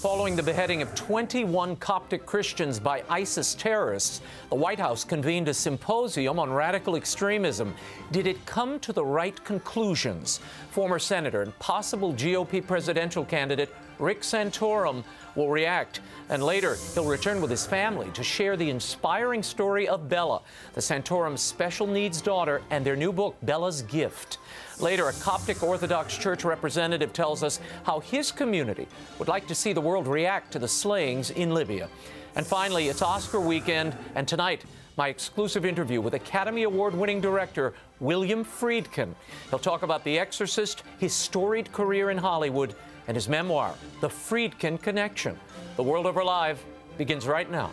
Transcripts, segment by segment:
Following the beheading of 21 Coptic Christians by ISIS terrorists, the White House convened a symposium on radical extremism. Did it come to the right conclusions? Former Senator and possible GOP presidential candidate Rick Santorum will react, and later he'll return with his family to share the inspiring story of Bella, the Santorum's special needs daughter, and their new book, Bella's Gift. Later, a Coptic Orthodox Church representative tells us how his community would like to see the world react to the slayings in Libya. And finally, it's Oscar weekend, and tonight, my exclusive interview with Academy Award-winning director William Friedkin. He'll talk about The Exorcist, his storied career in Hollywood, and his memoir, The Friedkin Connection. The World Over Live begins right now.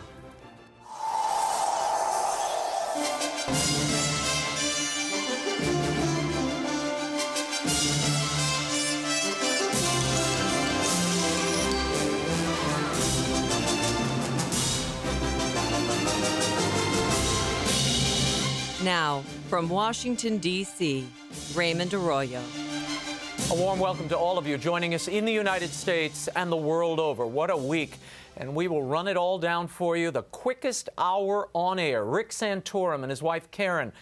Now, from Washington, D.C., Raymond Arroyo. A warm welcome to all of you joining us in the United States and the world over. What a week. And we will run it all down for you. The quickest hour on air. Rick Santorum and his wife Karen.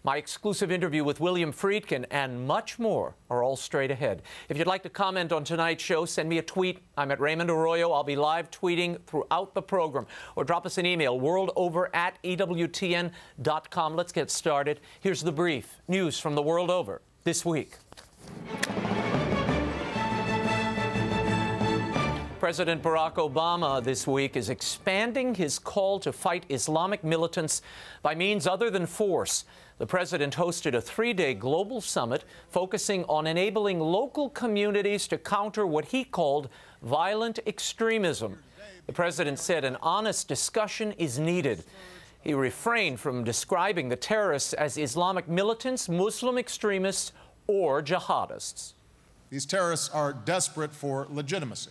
My exclusive interview with William Friedkin and much more are all straight ahead. If you'd like to comment on tonight's show, send me a tweet. I'm at Raymond Arroyo. I'll be live tweeting throughout the program. Or drop us an email, worldover@EWTN.com. Let's get started. Here's the brief. News from the world over this week. President Barack Obama this week is expanding his call to fight Islamic militants by means other than force. The president hosted a three-day global summit focusing on enabling local communities to counter what he called violent extremism. The president said an honest discussion is needed. He refrained from describing the terrorists as Islamic militants, Muslim extremists, or jihadists. These terrorists are desperate for legitimacy.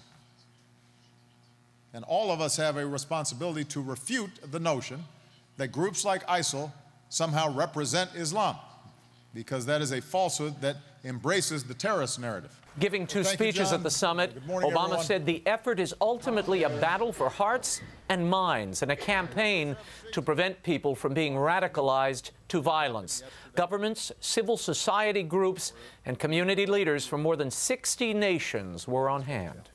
And all of us have a responsibility to refute the notion that groups like ISIL somehow represent Islam, because that is a falsehood that embraces the terrorist narrative. Giving two speeches at the summit, Obama said the effort is ultimately a battle for hearts and minds and a campaign to prevent people from being radicalized to violence. Governments, civil society groups, and community leaders from more than 60 nations were on hand.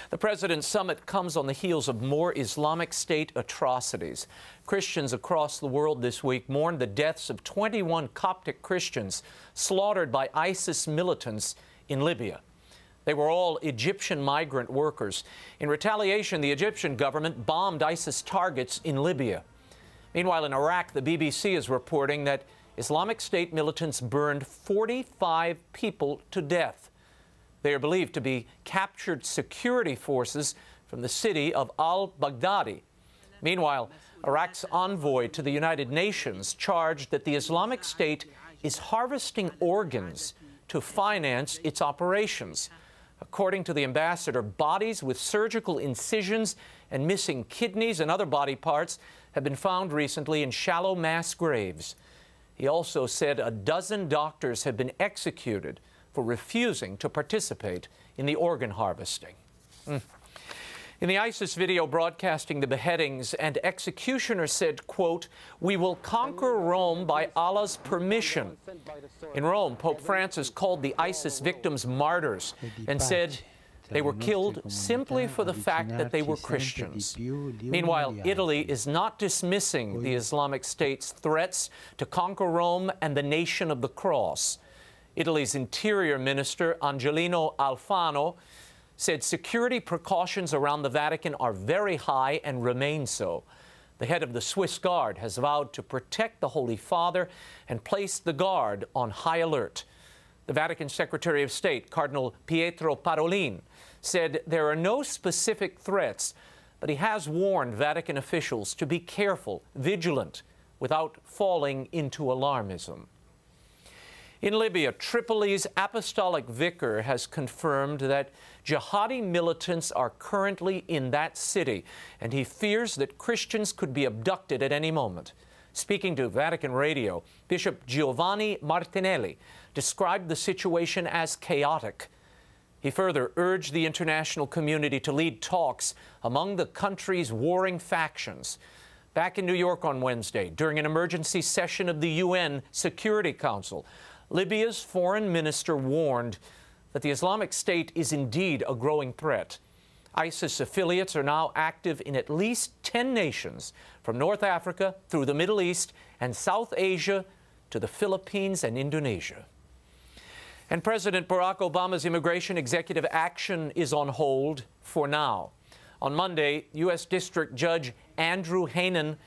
The President's summit comes on the heels of more Islamic State atrocities. Christians across the world this week mourned the deaths of 21 Coptic Christians slaughtered by ISIS militants in Libya. They were all Egyptian migrant workers. In retaliation, the Egyptian government bombed ISIS targets in Libya. Meanwhile, in Iraq, the BBC is reporting that Islamic State militants burned 45 people to death. They are believed to be captured security forces from the city of al-Baghdadi. Meanwhile, Iraq's envoy to the United Nations charged that the Islamic State is harvesting organs to finance its operations. According to the ambassador, bodies with surgical incisions and missing kidneys and other body parts have been found recently in shallow mass graves. He also said a dozen doctors have been executed for refusing to participate in the organ harvesting. In the ISIS video broadcasting the beheadings, an executioner said, quote, "We will conquer Rome by Allah's permission." In Rome, Pope Francis called the ISIS victims martyrs and said they were killed simply for the fact that they were Christians. Meanwhile, Italy is not dismissing the Islamic State's threats to conquer Rome and the nation of the cross. Italy's Interior Minister, Angelino Alfano, said security precautions around the Vatican are very high and remain so. The head of the Swiss Guard has vowed to protect the Holy Father and placed the Guard on high alert. The Vatican Secretary of State, Cardinal Pietro Parolin, said there are no specific threats, but he has warned Vatican officials to be careful, vigilant, without falling into alarmism. In Libya, Tripoli's apostolic vicar has confirmed that jihadi militants are currently in that city, and he fears that Christians could be abducted at any moment. Speaking to Vatican Radio, Bishop Giovanni Martinelli described the situation as chaotic. He further urged the international community to lead talks among the country's warring factions. Back in New York on Wednesday, during an emergency session of the UN Security Council, Libya's foreign minister warned that the Islamic State is indeed a growing threat. ISIS affiliates are now active in at least 10 nations, from North Africa through the Middle East and South Asia to the Philippines and Indonesia. And President Barack Obama's immigration executive action is on hold for now. On Monday, U.S. District Judge Andrew Hanen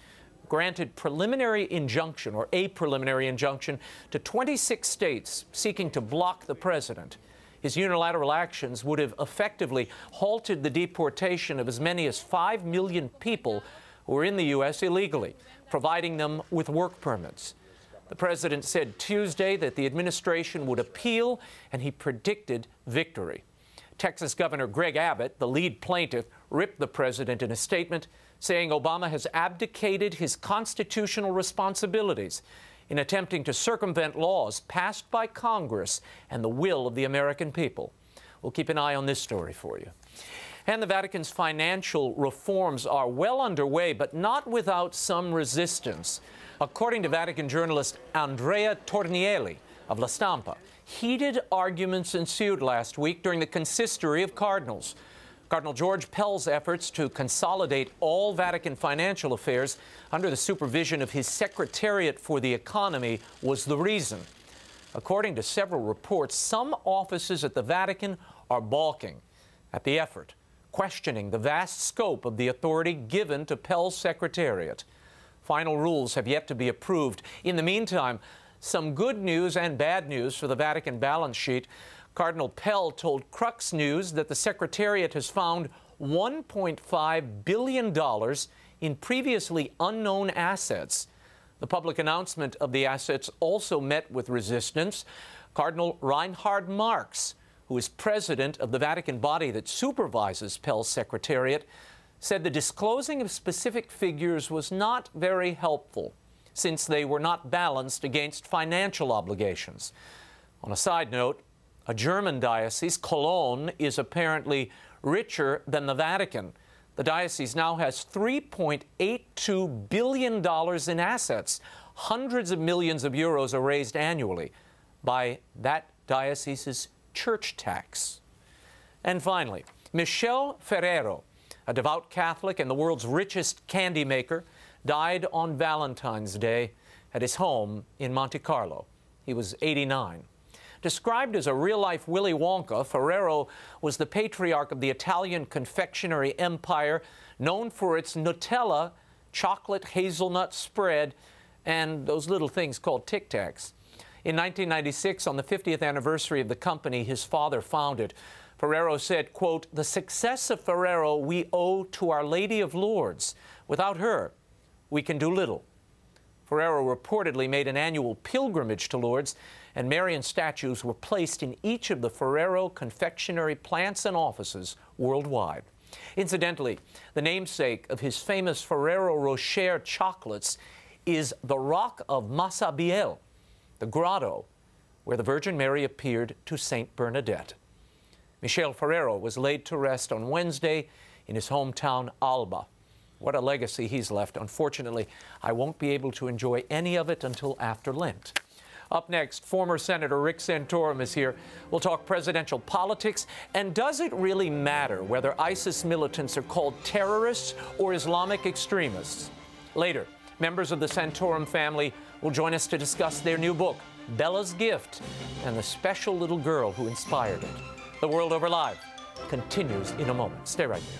granted preliminary injunction, or a preliminary injunction, to 26 states seeking to block the president. His unilateral actions would have effectively halted the deportation of as many as 5 million people who are in the U.S. illegally, providing them with work permits. The president said Tuesday that the administration would appeal, and he predicted victory. Texas Governor Greg Abbott, the lead plaintiff, ripped the president in a statement, saying Obama has abdicated his constitutional responsibilities in attempting to circumvent laws passed by Congress and the will of the American people. We'll keep an eye on this story for you. And the Vatican's financial reforms are well underway, but not without some resistance. According to Vatican journalist Andrea Tornielli of La Stampa, heated arguments ensued last week during the consistory of cardinals. Cardinal George Pell's efforts to consolidate all Vatican financial affairs under the supervision of his Secretariat for the Economy was the reason. According to several reports, some offices at the Vatican are balking at the effort, questioning the vast scope of the authority given to Pell's Secretariat. Final rules have yet to be approved. In the meantime, some good news and bad news for the Vatican balance sheet. Cardinal Pell told Crux News that the Secretariat has found $1.5 billion in previously unknown assets. The public announcement of the assets also met with resistance. Cardinal Reinhard Marx, who is president of the Vatican body that supervises Pell's Secretariat, said the disclosing of specific figures was not very helpful, since they were not balanced against financial obligations. On a side note, a German diocese, Cologne, is apparently richer than the Vatican. The diocese now has $3.82 billion in assets. Hundreds of millions of euros are raised annually by that diocese's church tax. And finally, Michel Ferrero, a devout Catholic and the world's richest candy maker, died on Valentine's Day at his home in Monte Carlo. He was 89. Described as a real-life Willy Wonka, Ferrero was the patriarch of the Italian confectionery empire, known for its Nutella, chocolate hazelnut spread, and those little things called Tic Tacs. In 1996, on the 50th anniversary of the company his father founded, Ferrero said, quote, "The success of Ferrero we owe to Our Lady of Lourdes. Without her, we can do little." Ferrero reportedly made an annual pilgrimage to Lourdes, and Marian statues were placed in each of the Ferrero confectionery plants and offices worldwide. Incidentally, the namesake of his famous Ferrero Rocher chocolates is the Rock of Massabielle, the grotto where the Virgin Mary appeared to Saint Bernadette. Michel Ferrero was laid to rest on Wednesday in his hometown, Alba. What a legacy he's left. Unfortunately, I won't be able to enjoy any of it until after Lent. Up next, former Senator Rick Santorum is here. We'll talk presidential politics, and does it really matter whether ISIS militants are called terrorists or Islamic extremists? Later, members of the Santorum family will join us to discuss their new book, Bella's Gift, and the special little girl who inspired it. The World Over Live continues in a moment. Stay right there.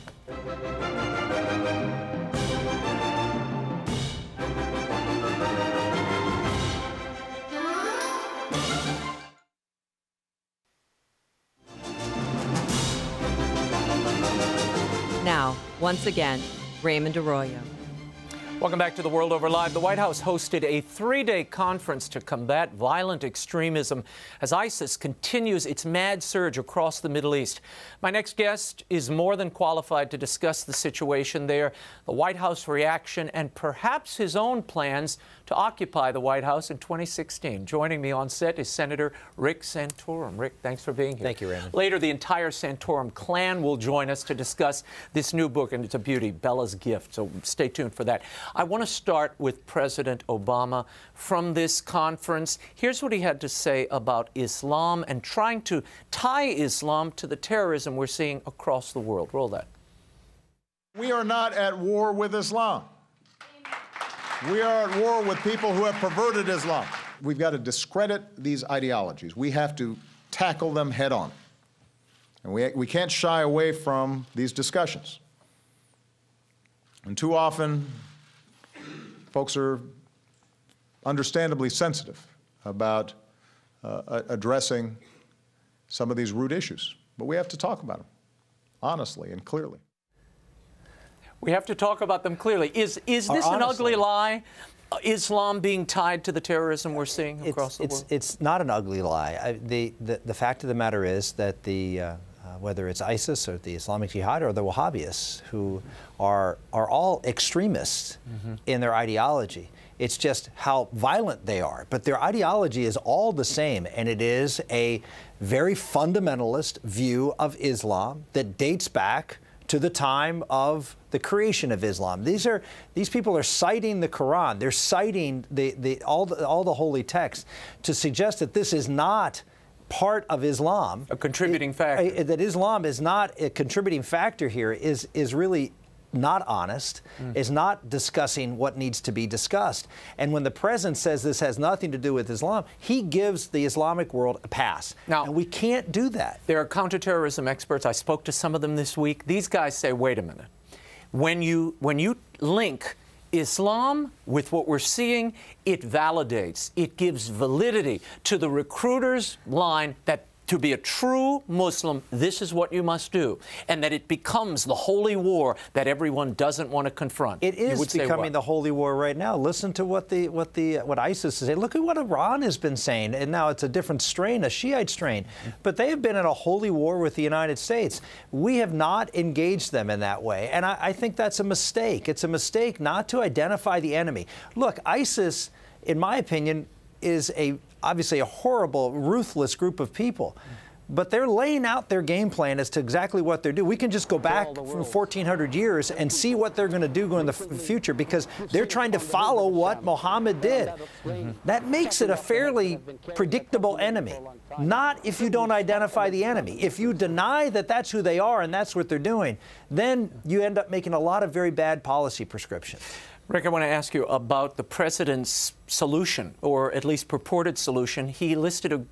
Now, once again, Raymond Arroyo. Welcome back to The World Over Live. The White House hosted a three-day conference to combat violent extremism as ISIS continues its mad surge across the Middle East. My next guest is more than qualified to discuss the situation there, the White House reaction, and perhaps his own plans to occupy the White House in 2016. Joining me on set is Senator Rick Santorum. Rick, thanks for being here. Thank you, Raymond. Later, the entire Santorum clan will join us to discuss this new book, and it's a beauty, Bella's Gift, so stay tuned for that. I want to start with President Obama from this conference. Here's what he had to say about Islam and trying to tie Islam to the terrorism we're seeing across the world. Roll that. We are not at war with Islam. We are at war with people who have perverted Islam. We've got to discredit these ideologies. We have to tackle them head on. And we can't shy away from these discussions. And too often, folks are understandably sensitive about addressing some of these root issues. But we have to talk about them honestly and clearly. We have to talk about them clearly. Is this an ugly lie? Islam being tied to the terrorism we're seeing across the world? It's not an ugly lie. The fact of the matter is that whether it's ISIS or the Islamic Jihad or the Wahhabis, who are all extremists in their ideology. It's just how violent they are. But their ideology is all the same, and it is a very fundamentalist view of Islam that dates back to the time of the creation of Islam. These people are citing the Quran. They're citing all the holy texts to suggest that this is not part of Islam. A contributing factor. That Islam is not a contributing factor here is really not honest, is not discussing what needs to be discussed. And when the president says this has nothing to do with Islam, he gives the Islamic world a pass. Now, and we can't do that. There are counterterrorism experts. I spoke to some of them this week. These guys say, wait a minute. When you link Islam with what we're seeing, it validates, it gives validity to the recruiter's line that to be a true Muslim, this is what you must do, and that it becomes the holy war that everyone doesn't want to confront. It is becoming the holy war right now. Listen to what ISIS is saying. Look at what Iran has been saying, and now it's a different strain, a Shiite strain. But they have been in a holy war with the United States. We have not engaged them in that way, and I think that's a mistake. It's a mistake not to identify the enemy. Look, ISIS, in my opinion, is obviously a horrible, ruthless group of people. But they're laying out their game plan as to exactly what they're doing. We can just go back from 1,400 years and see what they're going to do in the future, because they're trying to follow what Muhammad did. That makes it a fairly predictable enemy. Not if you don't identify the enemy. If you deny that that's who they are and that's what they're doing, then you end up making a lot of very bad policy prescriptions. Rick, I want to ask you about the president's solution, or at least purported solution. He listed a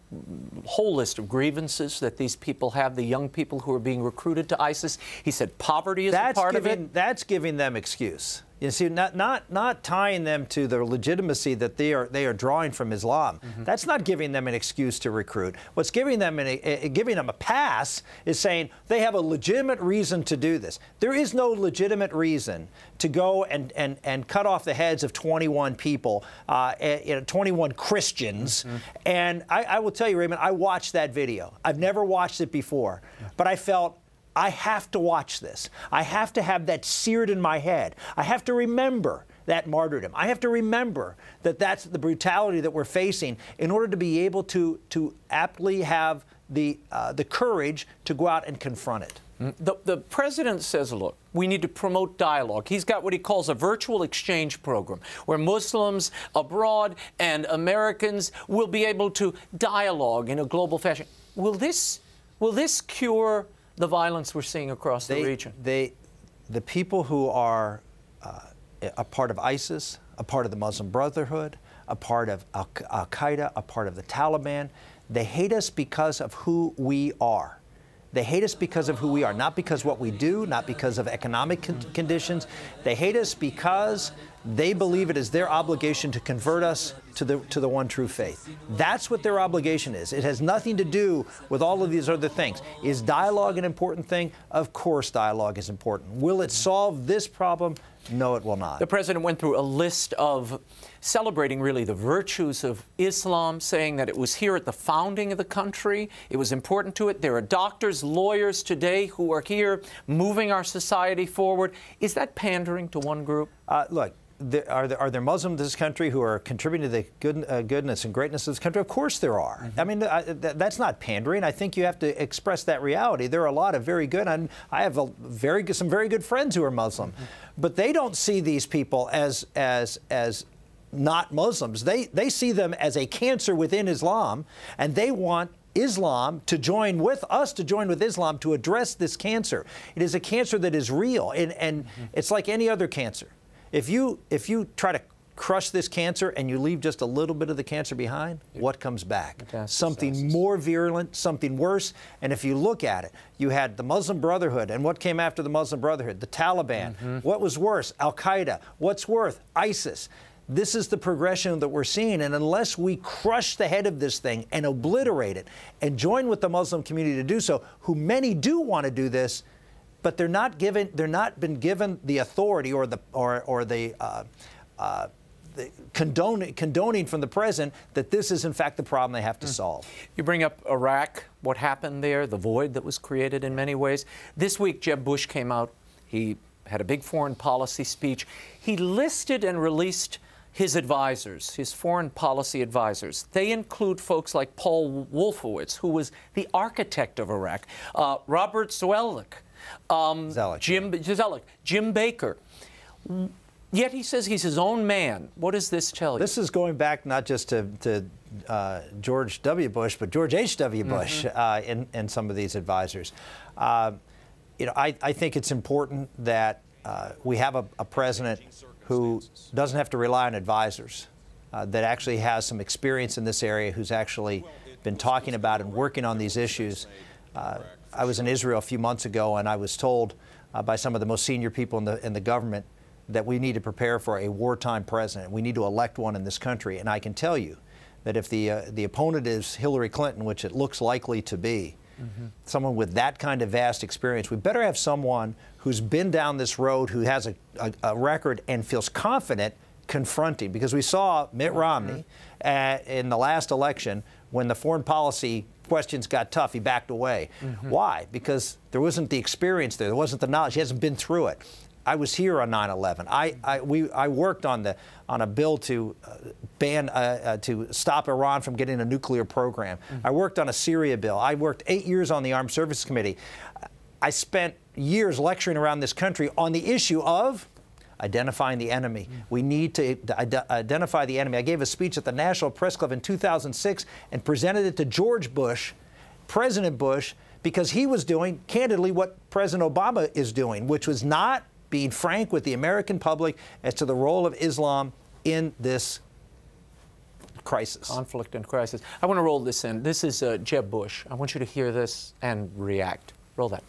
whole list of grievances that these people have, the young people who are being recruited to ISIS. He said poverty is a part of it. That's giving them excuse. You see, not tying them to the legitimacy that they are drawing from Islam. That's not giving them an excuse to recruit. What's giving them a pass is saying they have a legitimate reason to do this. There is no legitimate reason to go and cut off the heads of 21 people, 21 Christians. And I will tell you, Raymond, I watched that video. I've never watched it before, but I felt, I have to watch this. I have to have that seared in my head. I have to remember that martyrdom. I have to remember that that's the brutality that we're facing in order to be able to aptly have the courage to go out and confront it. The president says, look, we need to promote dialogue. He's got what he calls a virtual exchange program where Muslims abroad and Americans will be able to dialogue in a global fashion. Will this cure the violence we're seeing across the region? The people who are a part of ISIS, a part of the Muslim Brotherhood, a part of Al-Qaeda, a part of the Taliban, they hate us because of who we are. They hate us because of who we are, not because of what we do, not because of economic conditions. They hate us because they believe it is their obligation to convert us to the one true faith. That's what their obligation is. It has nothing to do with all of these other things. Is dialogue an important thing? Of course dialogue is important. Will it solve this problem? No, it will not. The president went through a list of celebrating really the virtues of Islam, saying that it was here at the founding of the country. It was important to it. There are doctors, lawyers today who are here moving our society forward. Is that pandering to one group? Look, are there Muslims in this country who are contributing to the goodness and greatness of this country? Of course there are. I mean, that's not pandering. I think you have to express that reality. There are a lot of very good, and I have some very good friends who are Muslim, but they don't see these people as not Muslims. They see them as a cancer within Islam, and they want Islam to join with us, to join with Islam to address this cancer. It is a cancer that is real, and it's like any other cancer. If you try to crush this cancer and you leave just a little bit of the cancer behind, what comes back? Something more virulent, something worse. And if you look at it, you had the Muslim Brotherhood, and what came after the Muslim Brotherhood? The Taliban. What was worse? Al-Qaeda. What's worse? ISIS. This is the progression that we're seeing, and unless we crush the head of this thing and obliterate it and join with the Muslim community to do so, who many do want to do this, but they're not been given the authority or the condoning from the president that this is in fact the problem they have to solve. You bring up Iraq, what happened there, the void that was created in many ways. This week, Jeb Bush came out. He had a big foreign policy speech. He listed and released his advisors, his foreign policy advisors. They include folks like Paul Wolfowitz, who was the architect of Iraq, Robert Zoellick, Jim Baker. Yet he says he's his own man. What does this tell you? This is going back not just to George W. Bush, but George H.W. Bush in some of these advisors. You know, I think it's important that we have a president who doesn't have to rely on advisors, that actually has some experience in this area, who's actually been talking about and working on these issues. I was in Israel a few months ago, and I was told by some of the most senior people in the government that we need to prepare for a wartime president. We need to elect one in this country. And I can tell you that if the opponent is Hillary Clinton, which it looks likely to be, someone with that kind of vast experience, we better have someone who's been down this road, who has a record and feels confident confronting. Because we saw Mitt Romney in the last election, when the foreign policy questions got tough, he backed away. Why? Because there wasn't the experience there wasn't the knowledge. He hasn't been through it. I was here on 9/11. I worked on a bill to to stop Iran from getting a nuclear program. I worked on a Syria bill. I worked 8 years on the Armed Services Committee. I spent years lecturing around this country on the issue of identifying the enemy. We need to identify the enemy. I gave a speech at the National Press Club in 2006 and presented it to George Bush, President Bush, because he was doing, candidly, what President Obama is doing, which was not being frank with the American public as to the role of Islam in this crisis. Conflict and crisis. I want to roll this in. This is Jeb Bush. I want you to hear this and react. Roll that.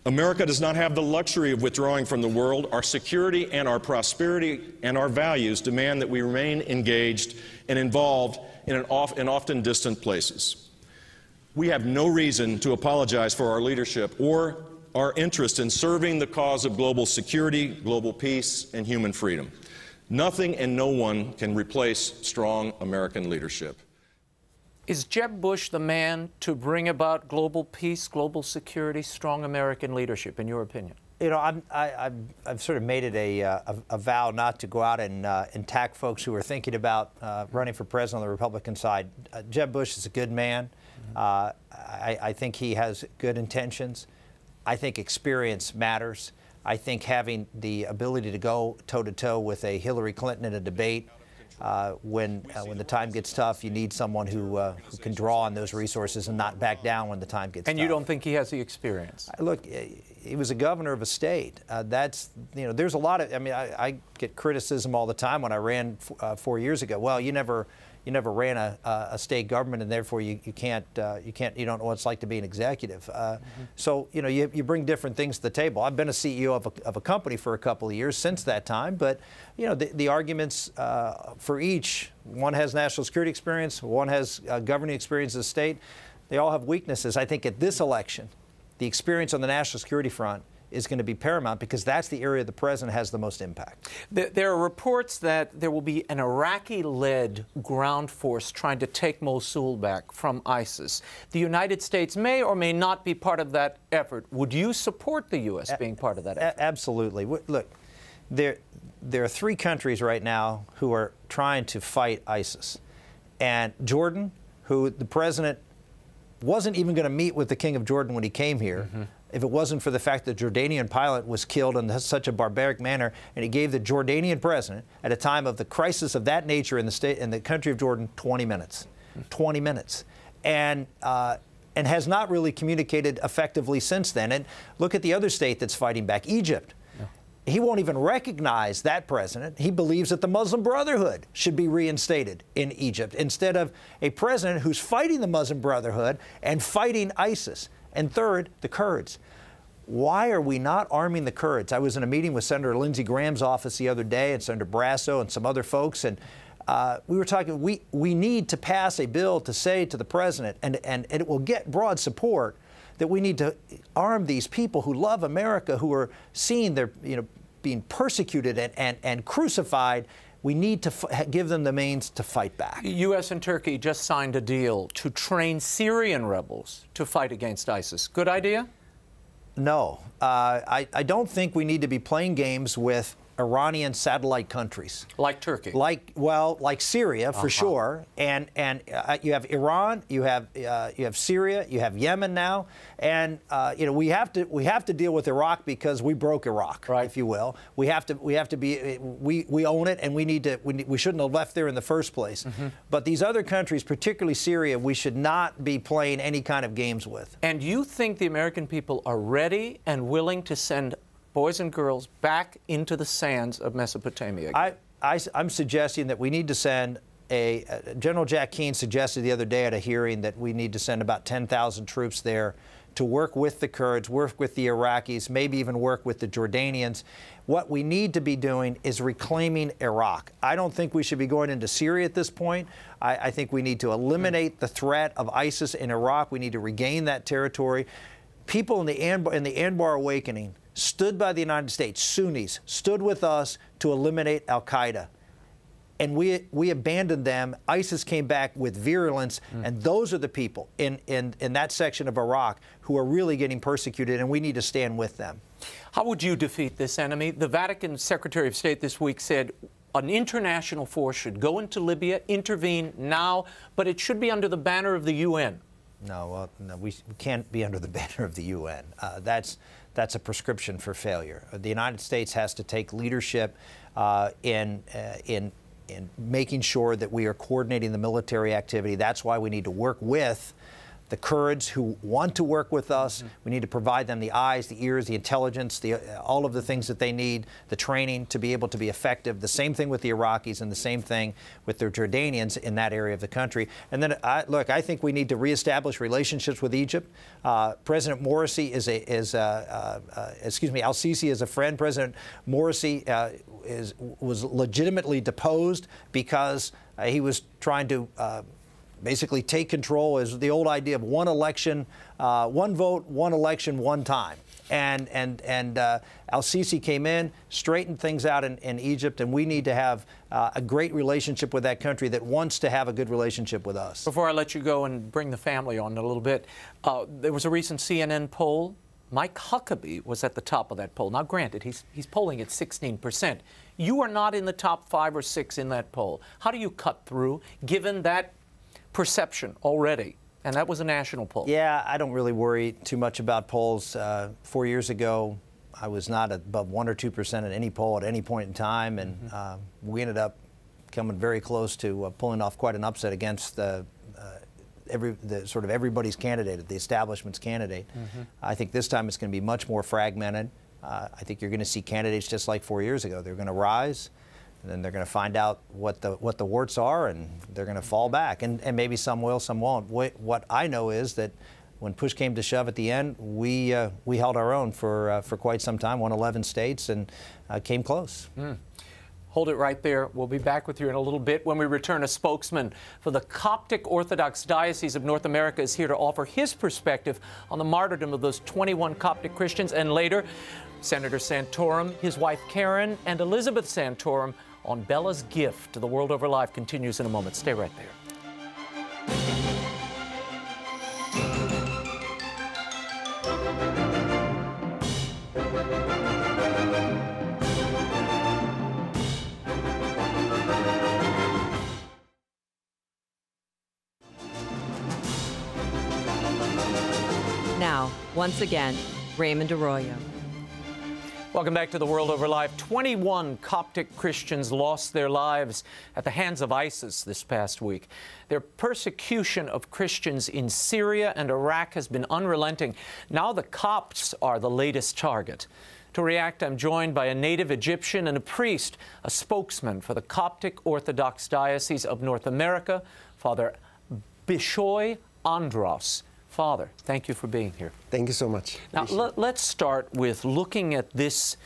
America does not have the luxury of withdrawing from the world. Our security and our prosperity and our values demand that we remain engaged and involved in often distant places. We have no reason to apologize for our leadership or our interest in serving the cause of global security, global peace, and human freedom. Nothing and no one can replace strong American leadership. Is Jeb Bush the man to bring about global peace, global security, strong American leadership, in your opinion? You know, I've sort of made it a vow not to go out and attack folks who are thinking about running for president on the Republican side. Jeb Bush is a good man. I think he has good intentions. I think experience matters. I think having the ability to go toe-to-toe with a Hillary Clinton in a debate when the time gets tough, you need someone who can draw on those resources and not back down when the time gets tough. And you don't think he has the experience? Look, he was a governor of a state. That's, you know, there's a lot of, I mean, I get criticism all the time when I ran 4 years ago. Well, you never ran a state government, and therefore you don't know what it's like to be an executive. So, you know, you bring different things to the table. I've been a CEO of a company for a couple of years since that time, but, you know, the arguments for each, one has national security experience, one has governing experience as a state. They all have weaknesses. I think at this election, the experience on the national security front is going to be paramount, because that's the area the president has the most impact. There are reports that there will be an Iraqi-led ground force trying to take Mosul back from ISIS. The United States may or may not be part of that effort. Would you support the U.S. being part of that effort? Absolutely. Look, there are 3 countries right now who are trying to fight ISIS. And Jordan, who the president wasn't even going to meet with the king of Jordan when he came here, if it wasn't for the fact that the Jordanian pilot was killed in such a barbaric manner, and he gave the Jordanian president, at a time of the crisis of that nature in the country of Jordan, 20 minutes. 20 minutes. And has not really communicated effectively since then. And look at the other state that's fighting back, Egypt. He won't even recognize that president. He believes that the Muslim Brotherhood should be reinstated in Egypt, instead of a president who's fighting the Muslim Brotherhood and fighting ISIS. And third, the Kurds. Why are we not arming the Kurds? I was in a meeting with Senator Lindsey Graham's office the other day, and Senator Brasso and some other folks, and we were talking, we need to pass a bill to say to the president, and it will get broad support, that we need to arm these people who love America, who are seeing their, being persecuted and crucified. We need to give them the means to fight back. U.S. and Turkey just signed a deal to train Syrian rebels to fight against ISIS. Good idea? No. I don't think we need to be playing games with Iranian satellite countries. Like Turkey? Like Syria, for sure. And you have Iran, you have Syria, you have Yemen now, and we have to deal with Iraq because we broke Iraq, right, if you will. We have to be we own it, and we shouldn't have left there in the first place. But these other countries, particularly Syria, we should not be playing any kind of games with. And you think the American people are ready and willing to send boys and girls back into the sands of Mesopotamia again? I'm suggesting that we need to send General Jack Keane suggested the other day at a hearing that we need to send about 10,000 troops there to work with the Kurds, work with the Iraqis, maybe even work with the Jordanians. What we need to be doing is reclaiming Iraq. I don't think we should be going into Syria at this point. I think we need to eliminate the threat of ISIS in Iraq. We need to regain that territory. People in the Anbar Awakening stood by the United States, Sunnis, stood with us to eliminate al-Qaeda. And we abandoned them. ISIS came back with virulence, and those are the people in that section of Iraq who are really getting persecuted, and we need to stand with them. How would you defeat this enemy? The Vatican Secretary of State this week said an international force should go into Libya, intervene now, but it should be under the banner of the UN. No, we can't be under the banner of the UN. That's a prescription for failure. The United States has to take leadership in making sure that we are coordinating the military activity. That's why we need to work with the Kurds who want to work with us. We need to provide them the eyes, the ears, the intelligence, all of the things that they need, the training to be able to be effective. The same thing with the Iraqis, and the same thing with the Jordanians in that area of the country. And then, look, I think we need to reestablish relationships with Egypt. President Morsi al-Sisi is a friend. President Morsi was legitimately deposed because he was trying to basically take control, is the old idea of one election, one vote, one election, one time. And al-Sisi came in, straightened things out in Egypt, and we need to have a great relationship with that country that wants to have a good relationship with us. Before I let you go and bring the family on a little bit, there was a recent CNN poll. Mike Huckabee was at the top of that poll. Now, granted, he's polling at 16%. You are not in the top 5 or 6 in that poll. How do you cut through, given that perception already? And that was a national poll. Yeah, I don't really worry too much about polls. 4 years ago, I was not above 1 or 2% at any poll at any point in time, and we ended up coming very close to pulling off quite an upset against sort of everybody's candidate, the establishment's candidate. I think this time it's going to be much more fragmented. I think you're going to see candidates just like 4 years ago. They're going to rise, and then they're going to find out what the warts are, and they're going to fall back. And maybe some will, some won't. What I know is that when push came to shove at the end, we held our own for quite some time, won 11 states, and came close. Hold it right there. We'll be back with you in a little bit. When we return, a spokesman for the Coptic Orthodox Diocese of North America is here to offer his perspective on the martyrdom of those 21 Coptic Christians. And later, Senator Santorum, his wife Karen, and Elizabeth Santorum on Bella's gift to the World Over Live continues in a moment. Stay right there. Now, once again, Raymond Arroyo. Welcome back to the World Over Live. 21 Coptic Christians lost their lives at the hands of ISIS this past week. Their persecution of Christians in Syria and Iraq has been unrelenting. Now the Copts are the latest target. To react, I'm joined by a native Egyptian and a priest, a spokesman for the Coptic Orthodox Diocese of North America, Father BISHOY ANDRAWES. Father, thank you for being here. Thank you so much. Now, let's start with looking at this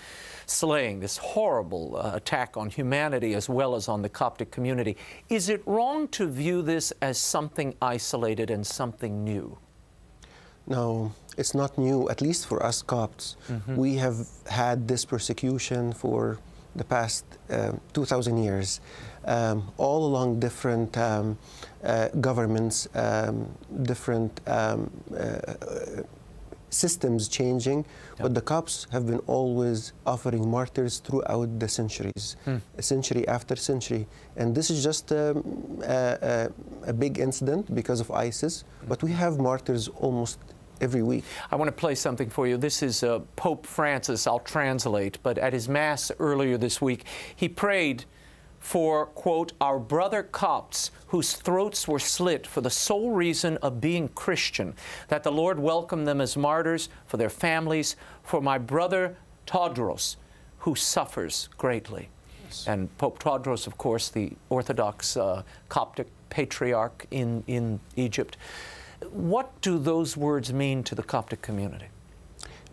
slaying, this horrible attack on humanity as well as on the Coptic community. Is it wrong to view this as something isolated and something new? No, it's not new, at least for us Copts. We have had this persecution for the past 2,000 years, all along different governments, different systems changing, but the Copts have been always offering martyrs throughout the centuries, century after century. And this is just a big incident because of ISIS, but we have martyrs almost every week. I want to play something for you. This is Pope Francis. I'll translate, but at his Mass earlier this week, he prayed for, quote, our brother Copts whose throats were slit for the sole reason of being Christian, that the Lord welcome them as martyrs for their families, for my brother Todros, who suffers greatly. Yes. And Pope Todros, of course, the Orthodox Coptic patriarch in Egypt. What do those words mean to the Coptic community?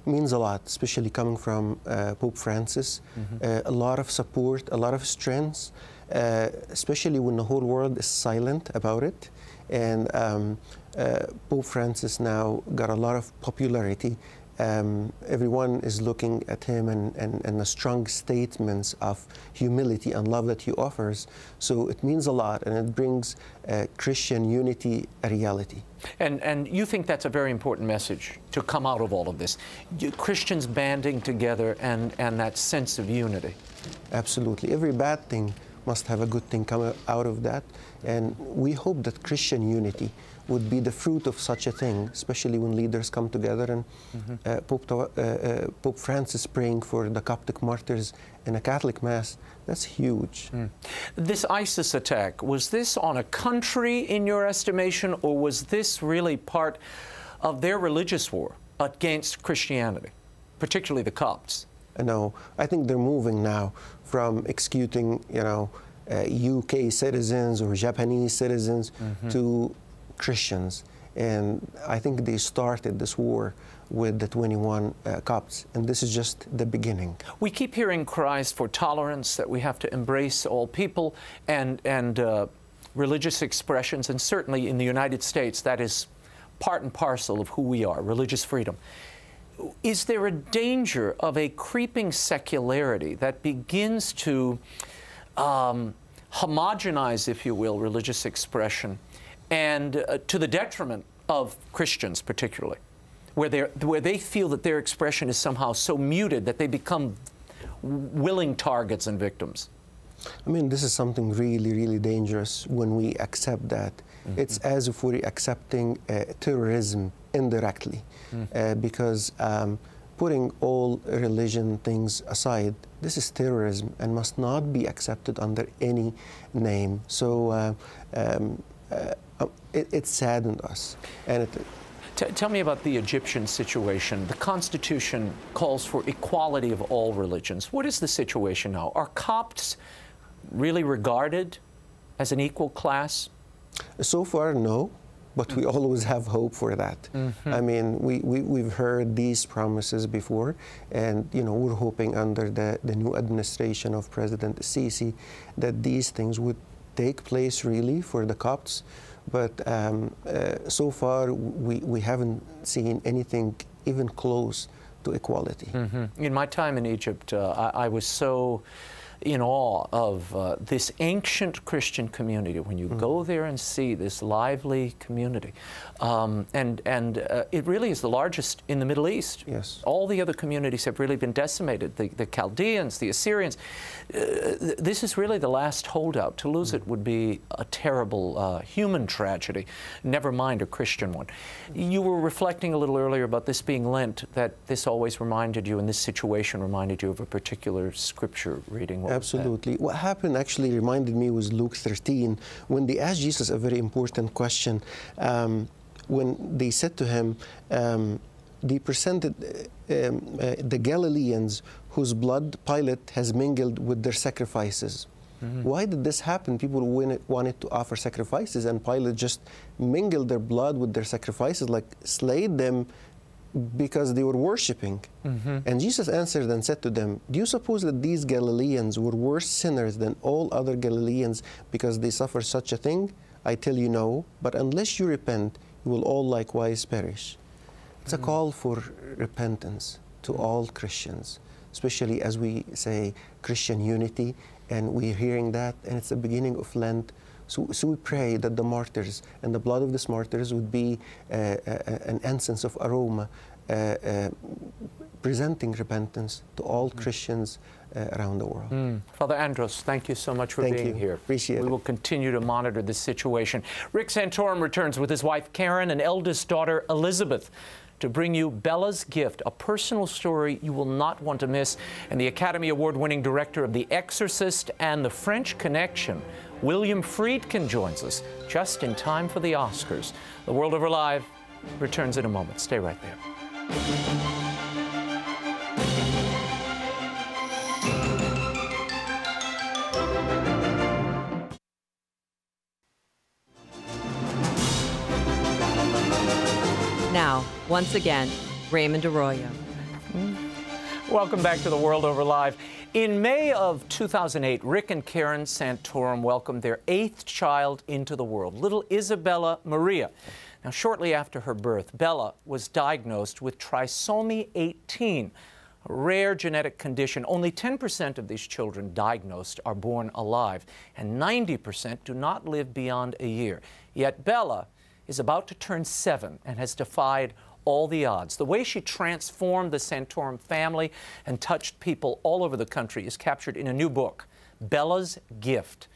It means a lot, especially coming from Pope Francis. A lot of support, a lot of strength, especially when the whole world is silent about it. And Pope Francis now got a lot of popularity. Everyone is looking at him and the strong statements of humility and love that he offers. So it means a lot, and it brings Christian unity a reality. And you think that's a very important message to come out of all of this, Christians banding together and that sense of unity. Absolutely. Every bad thing must have a good thing come out of that, and we hope that Christian unity would be the fruit of such a thing, especially when leaders come together. And Pope Francis praying for the Coptic martyrs in a Catholic Mass, that's huge. This ISIS attack, was this on a country in your estimation, or was this really part of their religious war against Christianity, particularly the Copts? No, I think they're moving now from executing, UK citizens or Japanese citizens to Christians, and I think they started this war with the 21 Copts, and this is just the beginning. We keep hearing cries for tolerance, that we have to embrace all people and religious expressions, and certainly in the United States that is part and parcel of who we are, religious freedom. Is there a danger of a creeping secularity that begins to homogenize, if you will, religious expression, and to the detriment of Christians particularly, where they feel that their expression is somehow so muted that they become willing targets and victims? I mean, this is something really, really dangerous when we accept that. It's as if we're accepting terrorism indirectly, because putting all religion things aside, this is terrorism and must not be accepted under any name. So it saddened us. And tell me about the Egyptian situation. The Constitution calls for equality of all religions. What is the situation now? Are Copts really regarded as an equal class? So far, no. but we always have hope for that. I mean, we've heard these promises before, and we're hoping under the new administration of President Sisi that these things would take place really for the Copts. But so far, we haven't seen anything even close to equality. In my time in Egypt, I was so in awe of this ancient Christian community. When you go there and see this lively community, and it really is the largest in the Middle East. Yes. All the other communities have really been decimated. The Chaldeans, the Assyrians. This is really the last holdout. To lose it would be a terrible human tragedy, never mind a Christian one. You were reflecting a little earlier about this being Lent, that this always reminded you, and this situation reminded you of a particular scripture reading. What Absolutely. What happened actually reminded me was Luke 13, when they asked Jesus a very important question. When they said to him, they presented the Galileans whose blood Pilate has mingled with their sacrifices. Why did this happen? People wanted to offer sacrifices, and Pilate just mingled their blood with their sacrifices, like slayed them because they were worshiping. And Jesus answered and said to them, do you suppose that these Galileans were worse sinners than all other Galileans because they suffer such a thing? I tell you no, but unless you repent, you will all likewise perish. It's a call for repentance to all Christians, especially as we say Christian unity, and we're hearing that, and it's the beginning of Lent. So we pray that the martyrs and the blood of these martyrs would be an incense of aroma, presenting repentance to all Christians around the world. Father Andros, thank you so much for being here. Appreciate it. We will continue to monitor this situation. Rick Santorum returns with his wife Karen and eldest daughter Elizabeth to bring you Bella's Gift, a personal story you will not want to miss, and the Academy Award-winning director of The Exorcist and The French Connection, William Friedkin, joins us just in time for the Oscars. The World Over Live returns in a moment. Stay right there. Now, once again, Raymond Arroyo. Welcome back to The World Over Live. In May of 2008, Rick and Karen Santorum welcomed their 8th child into the world, little Isabella Maria. Now, shortly after her birth, Bella was diagnosed with trisomy 18, a rare genetic condition. Only 10% of these children diagnosed are born alive, and 90% do not live beyond a year. Yet Bella is about to turn 7 and has defied all the odds. The way she transformed the Santorum family and touched people all over the country is captured in a new book, Bella's Gift.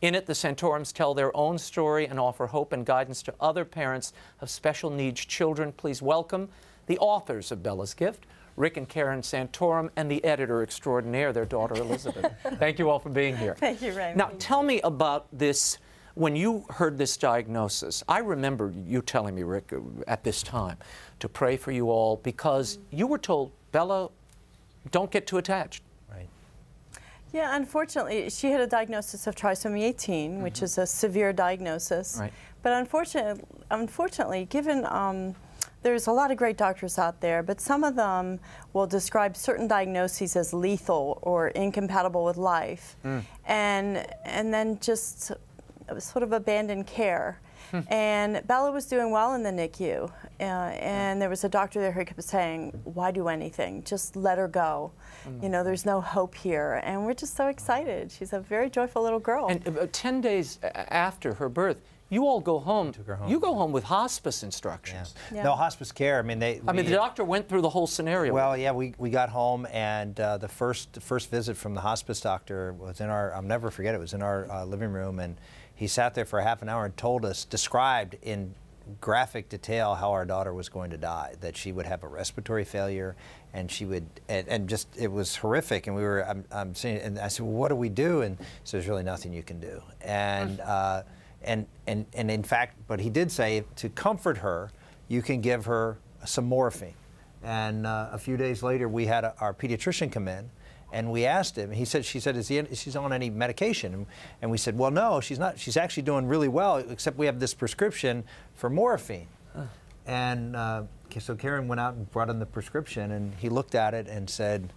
In it, the Santorums tell their own story and offer hope and guidance to other parents of special needs children. Please welcome the authors of Bella's Gift, Rick and Karen Santorum, and the editor extraordinaire, their daughter Elizabeth. Thank you all for being here. Thank you, Raymond. Now, tell me about this. When you heard this diagnosis, I remember you telling me, Rick, at this time, to pray for you all because you were told, Bella, don't get too attached. Right. Yeah, unfortunately, she had a diagnosis of trisomy 18, which is a severe diagnosis. Right. But unfortunately, given there's a lot of great doctors out there, but some of them will describe certain diagnoses as lethal or incompatible with life, and then just sort of abandoned care. And Bella was doing well in the NICU, and there was a doctor there who kept saying, why do anything? Just let her go. You know, there's no hope here. And we're just so excited. She's a very joyful little girl. And 10 days after her birth, you all go home. You go home with hospice instructions. Yeah. No, hospice care. I mean, the doctor went through the whole scenario. Well, yeah, we got home, and the first visit from the hospice doctor was in our, I'll never forget, it was in our living room, and he sat there for half an hour and told us, described in graphic detail how our daughter was going to die, that she would have a respiratory failure, and she would, and just, it was horrific. And we were, I'm saying, and I said, well, what do we do? And so there's really nothing you can do. And in fact, but he did say, to comfort her, you can give her some morphine. And a few days later, we had our pediatrician come in, And we asked him, she said, is she's on any medication? And we said, well, no, she's not. She's actually doing really well, except we have this prescription for morphine. And so Karen went out and brought in the prescription, and he looked at it and said,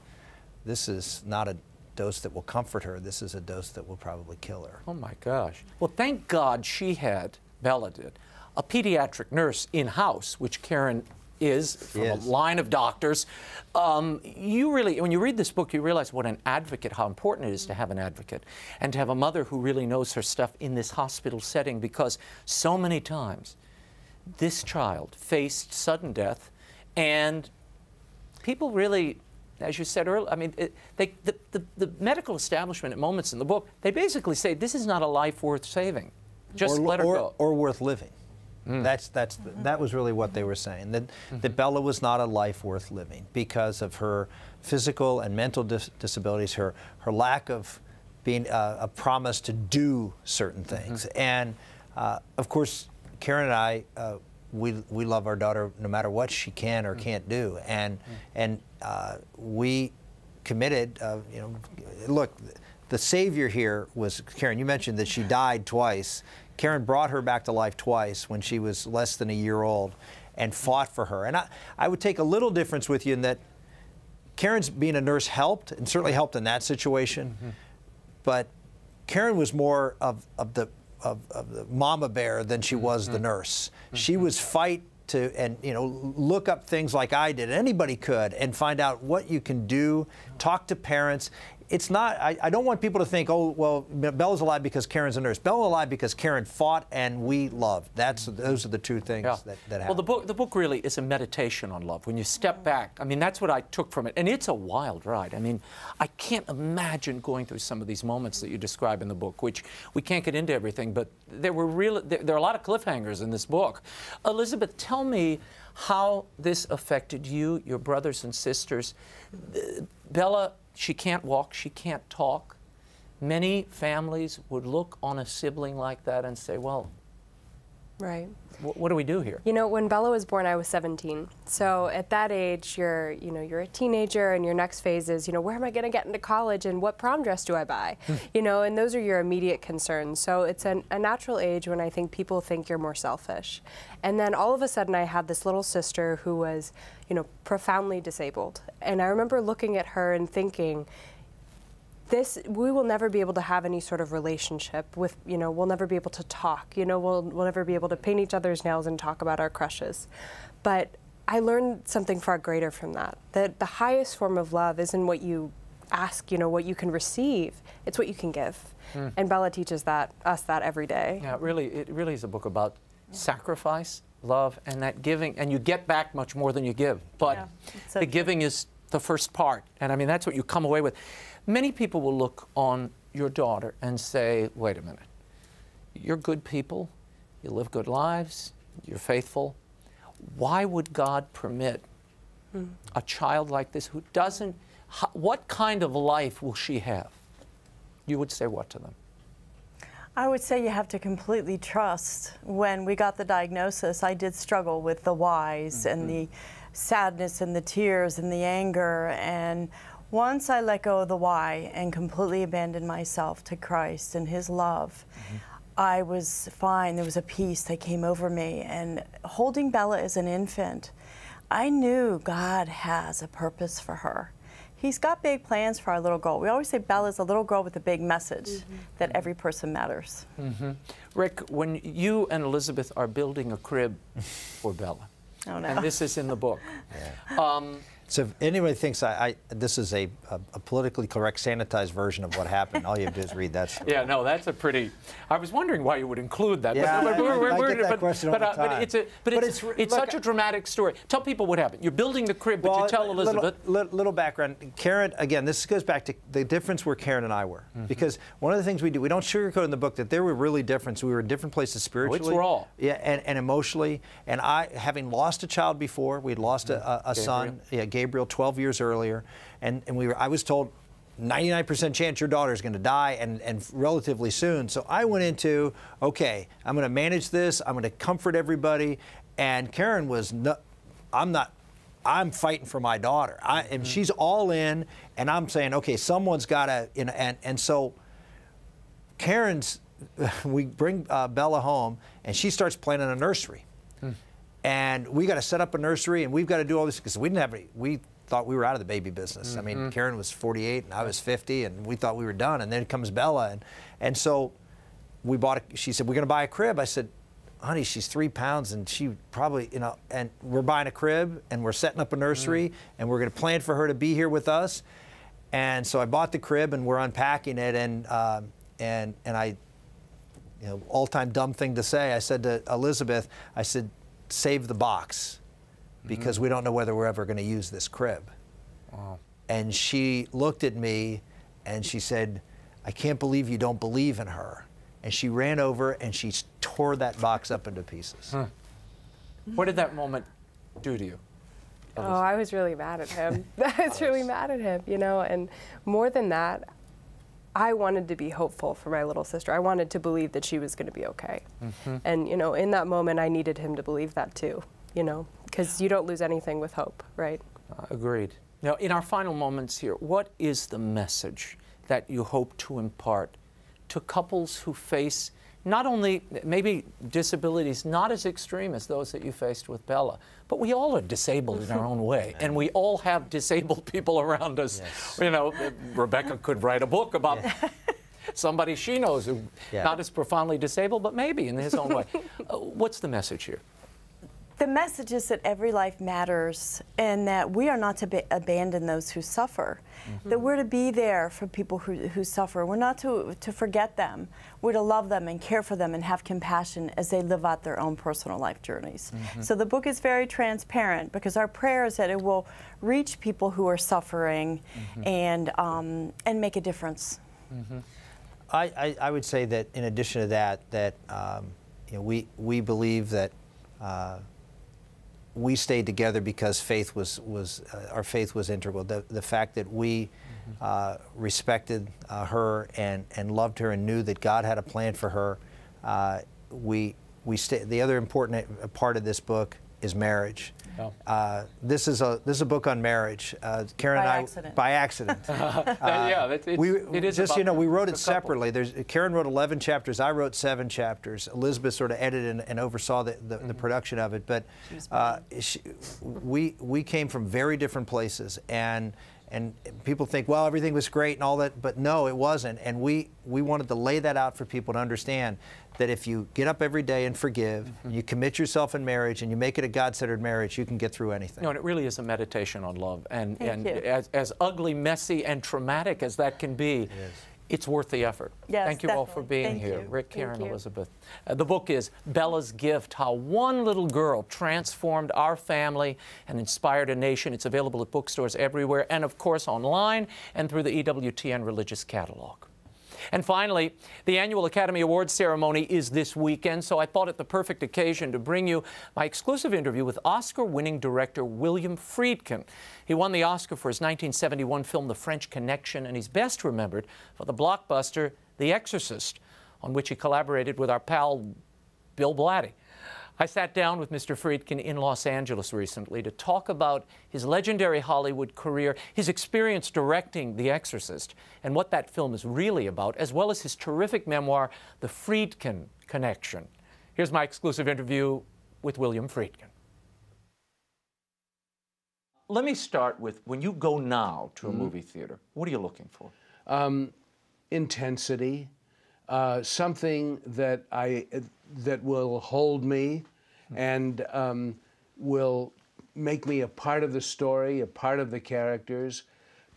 this is not a dose that will comfort her. This is a dose that will probably kill her. Oh, my gosh. Well, thank God she had, Bella did, a pediatric nurse in-house, which Karen is from a line of doctors. You really, when you read this book, you realize what an advocate, how important it is to have an advocate and to have a mother who really knows her stuff in this hospital setting, because so many times this child faced sudden death, and people really, as you said earlier, I mean, the medical establishment at moments in the book, they basically say this is not a life worth saving. Just let her go. Or worth living. That was really what they were saying, that Bella was not a life worth living because of her physical and mental disabilities, her lack of being a promise to do certain things. And of course, Karen and I, we love our daughter no matter what she can or can't do, and we committed. You know, look, the savior here was Karen. You mentioned that she died twice. Karen brought her back to life twice when she was less than a year old and fought for her. And I would take a little difference with you in that Karen's being a nurse helped, and certainly helped in that situation, but Karen was more of the mama bear than she was the nurse. She was fight to, and you know, look up things like I did, anybody could, and find out what you can do, talk to parents. It's not, I don't want people to think, oh, well, Bella's alive because Karen's a nurse. Bella's alive because Karen fought and we loved. Those are the two things that happen. Well, the book really is a meditation on love. When you step back, I mean, that's what I took from it. And it's a wild ride. I mean, I can't imagine going through some of these moments that you describe in the book, which we can't get into everything, but there are a lot of cliffhangers in this book. Elizabeth, tell me how this affected you, your brothers and sisters. Bella, she can't walk, she can't talk. Many families would look on a sibling like that and say, well, right. What do we do here? You know, when Bella was born, I was 17. So at that age, you're a teenager, and your next phase is, where am I going to get into college, and what prom dress do I buy? And those are your immediate concerns. So it's a natural age when I think people think you're more selfish. And then all of a sudden, I had this little sister who was, profoundly disabled. And I remember looking at her and thinking, we will never be able to have any sort of relationship with, we'll never be able to talk, we'll never be able to paint each other's nails and talk about our crushes. But I learned something far greater from that the highest form of love isn't what you ask, what you can receive, it's what you can give. And Bella teaches us that every day. Yeah, it really is a book about sacrifice, love, and that giving, and you get back much more than you give. But the giving is the first part, and I mean, that's what you come away with. Many people will look on your daughter and say, wait a minute, you're good people, you live good lives, you're faithful. Why would God permit a child like this who doesn't, what kind of life will she have? You would say what to them? I would say you have to completely trust. When we got the diagnosis, I did struggle with the whys and the sadness and the tears and the anger, and once I let go of the why and completely abandoned myself to Christ and His love, I was fine. There was a peace that came over me. And holding Bella as an infant, I knew God has a purpose for her. He's got big plans for our little girl. We always say Bella's a little girl with a big message, that every person matters. Rick, when you and Elizabeth are building a crib for Bella, and this is in the book, so if anybody thinks this is a politically correct, sanitized version of what happened, all you have to do is read that story. Yeah, no, that's a pretty. I was wondering why you would include that. Yeah, I get that question all the time. But it's such a dramatic story. Tell people what happened. You're building the crib, but you tell Elizabeth. Little background. Karen, again, this goes back to the difference where Karen and I were. Because one of the things we do, we don't sugarcoat in the book that there were really different. We were in different places spiritually. Oh, it's raw. Yeah, and emotionally. And I, having lost a child before, we'd lost a son. Yeah, Gabriel 12 years earlier, and I was told 99% chance your daughter's going to die, and relatively soon. So I went into, okay, I'm going to manage this, I'm going to comfort everybody, and Karen was, I'm not I'm fighting for my daughter. And she's all in, and I'm saying, okay, someone's got to, and so Karen's, we bring Bella home, and she starts playing in a nursery. And we got to set up a nursery, and we've got to do all this, because we didn't have any, we thought we were out of the baby business. I mean, Karen was 48, and I was 50, and we thought we were done, and then comes Bella, and so we bought she said, we're going to buy a crib. I said, honey, she's 3 pounds, and she probably, and we're buying a crib, and we're setting up a nursery, and we're going to plan for her to be here with us. And so I bought the crib, and we're unpacking it, and I, all-time dumb thing to say, I said to Elizabeth, I said, save the box, because we don't know whether we're ever going to use this crib. Wow. And she looked at me, and she said, I can't believe you don't believe in her. And she ran over and she tore that box up into pieces. What did that moment do to you? Oh, I was really mad at him. I was really mad at him, and more than that, I wanted to be hopeful for my little sister. I wanted to believe that she was going to be okay. And, in that moment, I needed him to believe that too, because you don't lose anything with hope, right? Agreed. Now, in our final moments here, what is the message that you hope to impart to couples who face not only maybe disabilities not as extreme as those that you faced with Bella, but we all are disabled in our own way, and we all have disabled people around us. Yes. Rebecca could write a book about somebody she knows who not as profoundly disabled, but maybe in his own way. What's the message here? The message is that every life matters, and that we are not to abandon those who suffer. That we're to be there for people who suffer. We're not to forget them. We're to love them and care for them and have compassion as they live out their own personal life journeys. So the book is very transparent, because our prayer is that it will reach people who are suffering and make a difference. I would say that in addition to that, we believe that we stayed together because faith our faith was integral. The fact that we respected her and loved her and knew that God had a plan for her. The other important part of this book is marriage. This is a book on marriage. Karen and I, by accident. It is just we wrote it separately. Karen wrote 11 chapters. I wrote 7 chapters. Elizabeth sort of edited and oversaw the production of it. But we came from very different places, and people think, well, everything was great and all that, but no, it wasn't. And we wanted to lay that out for people to understand that if you get up every day and forgive, you commit yourself in marriage, and you make it a God-centered marriage, you can get through anything. And it really is a meditation on love. And as ugly, messy, and traumatic as that can be, it's worth the effort. Yes, thank you all for being here. Rick, Karen, Elizabeth. The book is Bella's Gift, How One Little Girl Transformed Our Family and Inspired a Nation. It's available at bookstores everywhere, and of course online and through the EWTN Religious Catalog. And finally, the annual Academy Awards ceremony is this weekend, so I thought it the perfect occasion to bring you my exclusive interview with Oscar-winning director William Friedkin. He won the Oscar for his 1971 film The French Connection, and he's best remembered for the blockbuster The Exorcist, on which he collaborated with our pal Bill Blatty. I sat down with Mr. Friedkin in Los Angeles recently to talk about his legendary Hollywood career, his experience directing The Exorcist, and what that film is really about, as well as his terrific memoir, The Friedkin Connection. Here's my exclusive interview with William Friedkin. Let me start with, when you go now to a movie theater, what are you looking for? Intensity, something that will hold me and will make me a part of the story, a part of the characters.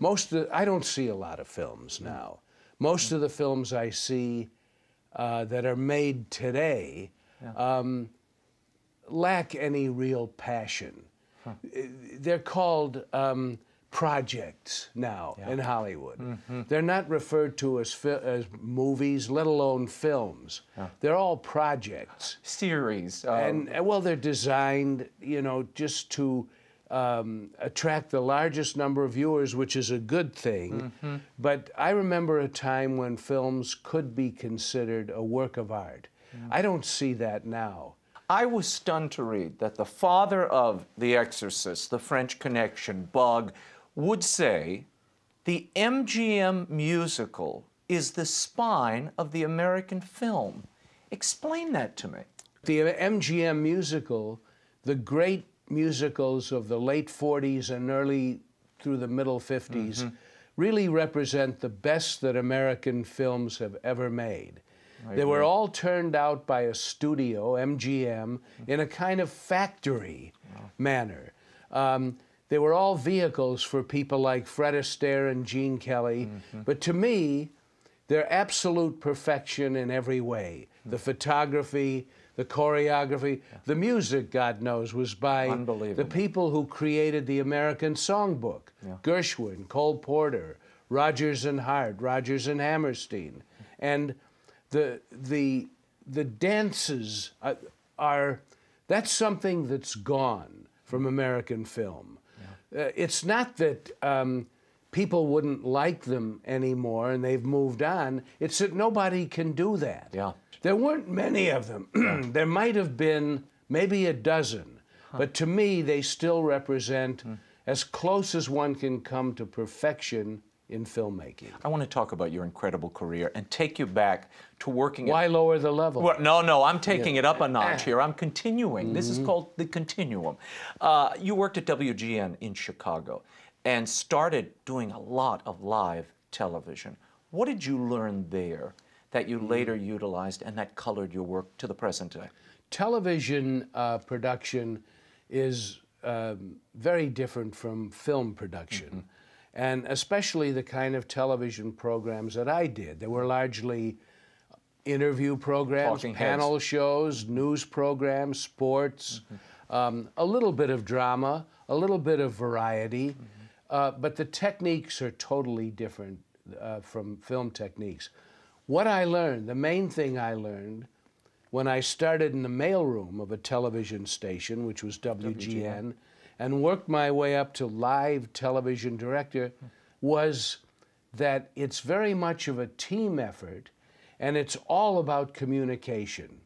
I don't see a lot of films now. Most of the films I see that are made today lack any real passion. They're called projects now in Hollywood. They're not referred to as movies, let alone films. They're all projects. Series. Well, they're designed, just to attract the largest number of viewers, which is a good thing. But I remember a time when films could be considered a work of art. I don't see that now. I was stunned to read that the father of The Exorcist, the French Connection, Bug, would say the MGM musical is the spine of the American film. Explain that to me. The MGM musical, the great musicals of the late 40s and early through the middle 50s, really represent the best that American films have ever made. They were all turned out by a studio, MGM, in a kind of factory manner. They were all vehicles for people like Fred Astaire and Gene Kelly. But to me, they're absolute perfection in every way. The photography, the choreography, the music, God knows, was by the people who created the American Songbook. Gershwin, Cole Porter, Rodgers and Hart, Rodgers and Hammerstein. And the dances that's something that's gone from American film. It's not that people wouldn't like them anymore and they've moved on. It's that nobody can do that. There weren't many of them. There might have been maybe a dozen, but to me they still represent as close as one can come to perfection in filmmaking. I want to talk about your incredible career and take you back to working Why lower the level? Well, no, I'm taking it up a notch here. I'm continuing. This is called the continuum. You worked at WGN in Chicago and started doing a lot of live television. What did you learn there that you later utilized and that colored your work to the present day? Television production is very different from film production. And especially the kind of television programs that I did. They were largely interview programs, panel shows, news programs, sports, a little bit of drama, a little bit of variety, but the techniques are totally different from film techniques. What I learned, the main thing I learned, when I started in the mailroom of a television station, which was WGN, and worked my way up to live television director, was that it's very much of a team effort and it's all about communication.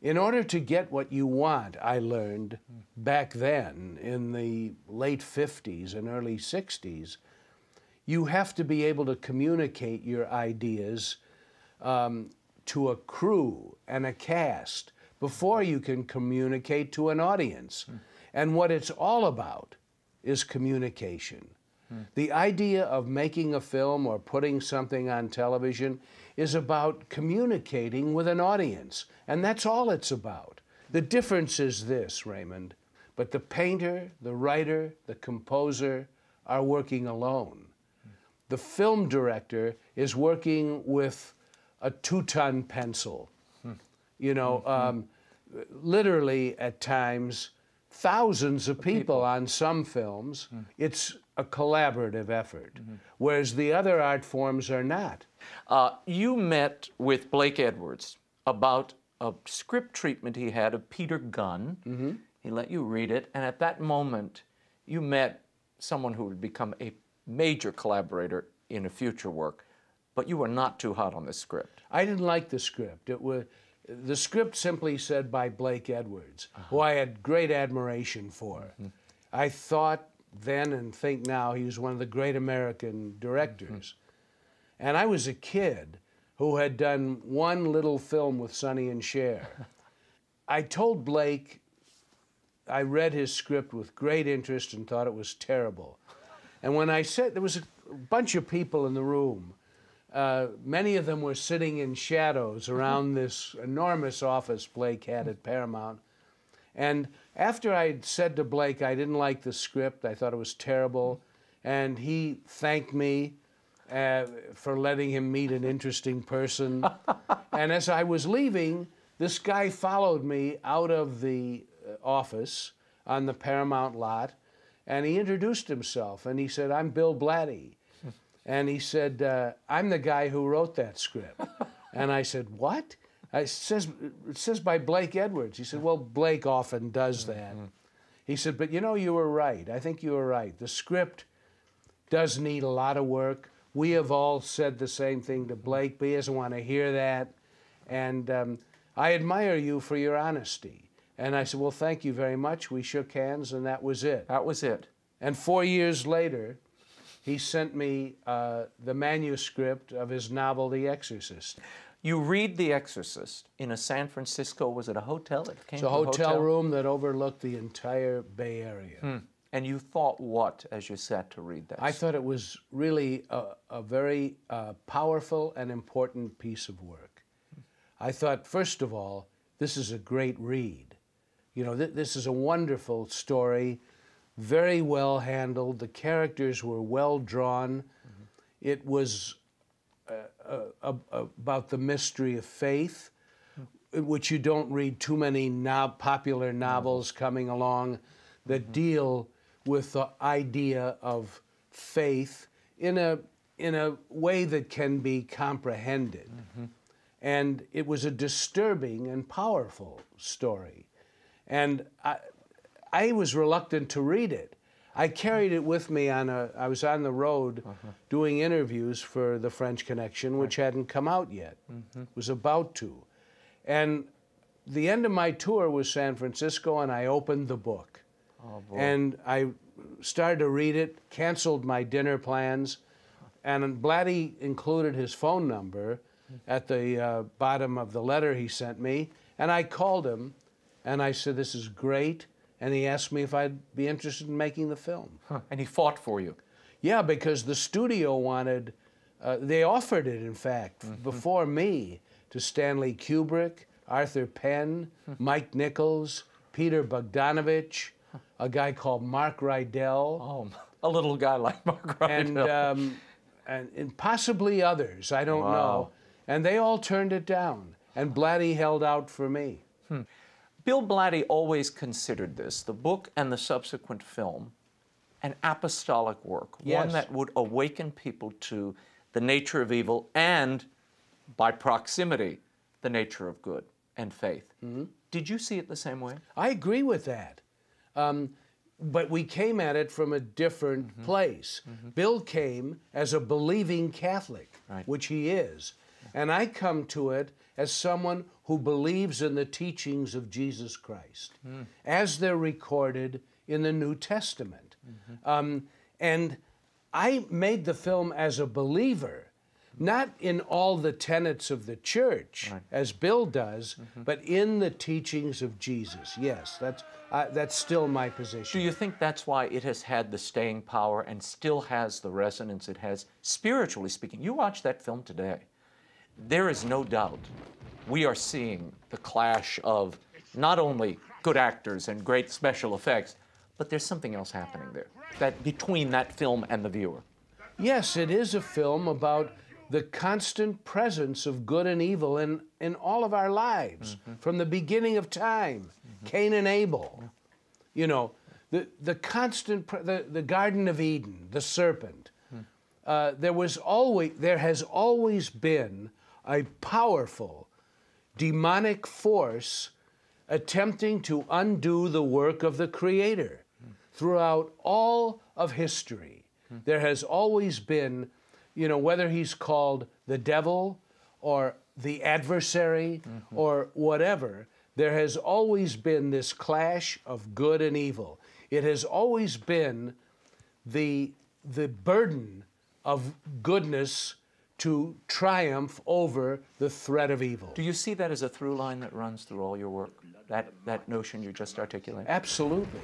In order to get what you want, I learned back then in the late 50s and early 60s, you have to be able to communicate your ideas to a crew and a cast before you can communicate to an audience. And what it's all about is communication. The idea of making a film or putting something on television is about communicating with an audience, and that's all it's about. The difference is this, Raymond, but the painter, the writer, the composer are working alone. The film director is working with a 2-ton pencil. You know, literally at times, thousands of people on some films. It's a collaborative effort, whereas the other art forms are not. You met with Blake Edwards about a script treatment he had of Peter Gunn. He let you read it, and at that moment, you met someone who would become a major collaborator in a future work, but you were not too hot on this script. I didn't like the script. The script simply said by Blake Edwards, who I had great admiration for. I thought then and think now he was one of the great American directors. And I was a kid who had done one little film with Sonny and Cher. I told Blake I read his script with great interest and thought it was terrible. And when I said, there was a bunch of people in the room. Many of them were sitting in shadows around this enormous office Blake had at Paramount. And after I'd said to Blake I didn't like the script, I thought it was terrible, and he thanked me for letting him meet an interesting person. And as I was leaving, this guy followed me out of the office on the Paramount lot, and he introduced himself, and he said, "I'm Bill Blatty." And he said, "I'm the guy who wrote that script." And I said, "What?" It says by Blake Edwards. He said, "Well, Blake often does that." He said, "But you know, you were right. I think you were right. The script does need a lot of work. We have all said the same thing to Blake, but he doesn't want to hear that. And I admire you for your honesty. And I said, well, thank you very much. We shook hands, and that was it. That was it. And 4 years later, he sent me the manuscript of his novel, The Exorcist. You read The Exorcist in a San Francisco, was it a hotel? It's a hotel room that overlooked the entire Bay Area. And you thought what as you sat to read that? I thought it was really a very powerful and important piece of work. I thought, first of all, this is a great read. You know, this is a wonderful story, very well handled. The characters were well drawn. It was about the mystery of faith, which you don't read too many popular novels coming along that deal with the idea of faith in a way that can be comprehended. And it was a disturbing and powerful story. And I was reluctant to read it. I carried it with me I was on the road doing interviews for the French Connection, which hadn't come out yet, was about to. And the end of my tour was San Francisco, and I opened the book. Oh, boy. And I started to read it, canceled my dinner plans, and Blatty included his phone number at the bottom of the letter he sent me, and I called him, and I said, this is great, and he asked me if I'd be interested in making the film. And he fought for you. Yeah, because the studio wanted, they offered it, in fact, before me, to Stanley Kubrick, Arthur Penn, Mike Nichols, Peter Bogdanovich, a guy called Mark Rydell. Oh, a little guy like Mark Rydell. And possibly others, I don't know. And they all turned it down, and Blatty held out for me. Bill Blatty always considered this, the book and the subsequent film, an apostolic work, one that would awaken people to the nature of evil and, by proximity, the nature of good and faith. Did you see it the same way? I agree with that. But we came at it from a different place. Bill came as a believing Catholic, which he is. And I come to it as someone who believes in the teachings of Jesus Christ, as they're recorded in the New Testament. And I made the film as a believer, not in all the tenets of the church, as Bill does, but in the teachings of Jesus. Yes, that's still my position. Do you think that's why it has had the staying power and still has the resonance it has, spiritually speaking? You watch that film today, there is no doubt we are seeing the clash of not only good actors and great special effects, but there's something else happening there, that between that film and the viewer. Yes, it is a film about the constant presence of good and evil in all of our lives, from the beginning of time, Cain and Abel. You know, the constant, the Garden of Eden, the serpent. There has always been a powerful demonic force attempting to undo the work of the Creator. Throughout all of history, there has always been, you know, whether he's called the devil or the adversary or whatever, there has always been this clash of good and evil. It has always been the burden of goodness to triumph over the threat of evil. Do you see that as a through line that runs through all your work, that notion you just articulated? Absolutely,